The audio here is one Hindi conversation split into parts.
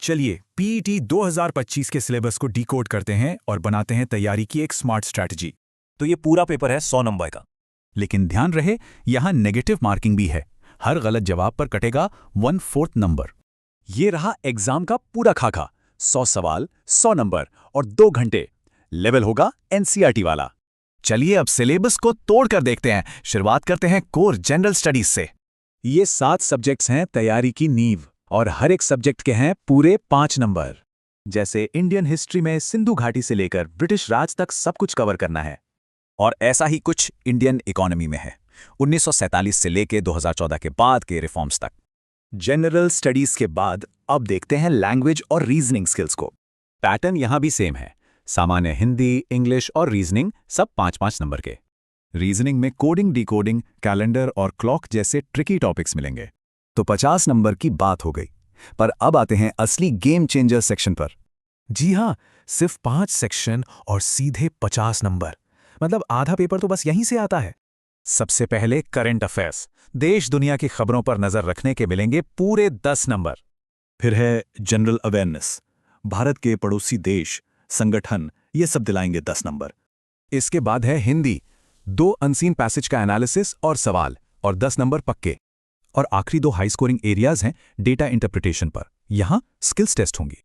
चलिए पीईटी 2025 के सिलेबस को डिकोड करते हैं और बनाते हैं तैयारी की एक स्मार्ट स्ट्रैटेजी। तो ये पूरा पेपर है 100 नंबर का। लेकिन ध्यान रहे, यहाँ नेगेटिव मार्किंग भी है। हर गलत जवाब पर कटेगा 1/4 नंबर। ये रहा एग्जाम का पूरा खाका। 100 सवाल, 100 नंबर और 2 घंटे। लेवल होगा एनसीईआरटी वाला। चलिए अब सिलेबस को तोड़कर देखते हैं। शुरुआत करते हैं कोर जनरल स्टडीज से। ये 7 सब्जेक्ट्स हैं तैयारी की नींव और हर एक सब्जेक्ट के हैं पूरे 5 नंबर। जैसे इंडियन हिस्ट्री में सिंधु घाटी से लेकर ब्रिटिश राज तक सब कुछ कवर करना है। और ऐसा ही कुछ इंडियन इकोनॉमी में है, 1947 से लेकर 2014 के बाद के रिफॉर्म्स तक। जनरल स्टडीज के बाद अब देखते हैं लैंग्वेज और रीजनिंग स्किल्स को। पैटर्न यहां भी सेम है, सामान्य हिंदी, इंग्लिश और रीजनिंग सब 5-5 नंबर के। रीजनिंग में कोडिंग, डिकोडिंग, कैलेंडर और क्लॉक जैसे ट्रिकी टॉपिक्स मिलेंगे। तो 50 नंबर की बात हो गई। पर अब आते हैं असली गेम चेंजर सेक्शन पर। जी हाँ, सिर्फ 5 सेक्शन और सीधे 50 नंबर। मतलब आधा पेपर तो बस यहीं से आता है। सबसे पहले करंट अफेयर्स, देश दुनिया की खबरों पर नजर रखने के मिलेंगे पूरे 10 नंबर। फिर है जनरल अवेयरनेस, भारत के पड़ोसी देश, संगठन, ये सब दिलाएंगे 10 नंबर। इसके बाद है हिंदी, 2 अनसीन पैसेज का एनालिसिस और सवाल और 10 नंबर पक्के। और आखिरी 2 हाई स्कोरिंग एरियाज हैं डेटा इंटरप्रिटेशन पर। यहां स्किल्स टेस्ट होंगी।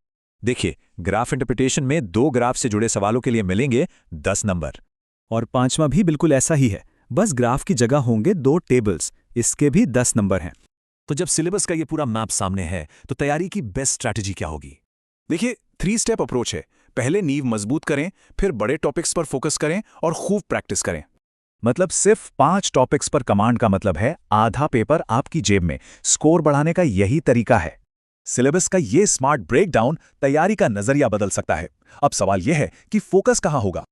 देखिए, ग्राफ इंटरप्रिटेशन में 2 ग्राफ से जुड़े सवालों के लिए मिलेंगे 10 नंबर। और 5वां भी बिल्कुल ऐसा ही है, बस ग्राफ की जगह होंगे 2 टेबल्स, इसके भी 10 नंबर हैं। तो जब सिलेबस का ये पूरा मैप सामने है तो तैयारी की बेस्ट स्ट्रैटेजी क्या होगी? देखिए, 3 स्टेप अप्रोच है। पहले नींव मजबूत करें, फिर बड़े टॉपिक्स पर फोकस करें और खूब प्रैक्टिस करें। मतलब सिर्फ 5 टॉपिक्स पर कमांड का मतलब है आधा पेपर आपकी जेब में। स्कोर बढ़ाने का यही तरीका है। सिलेबस का ये स्मार्ट ब्रेकडाउन तैयारी का नजरिया बदल सकता है। अब सवाल यह है कि फोकस कहां होगा।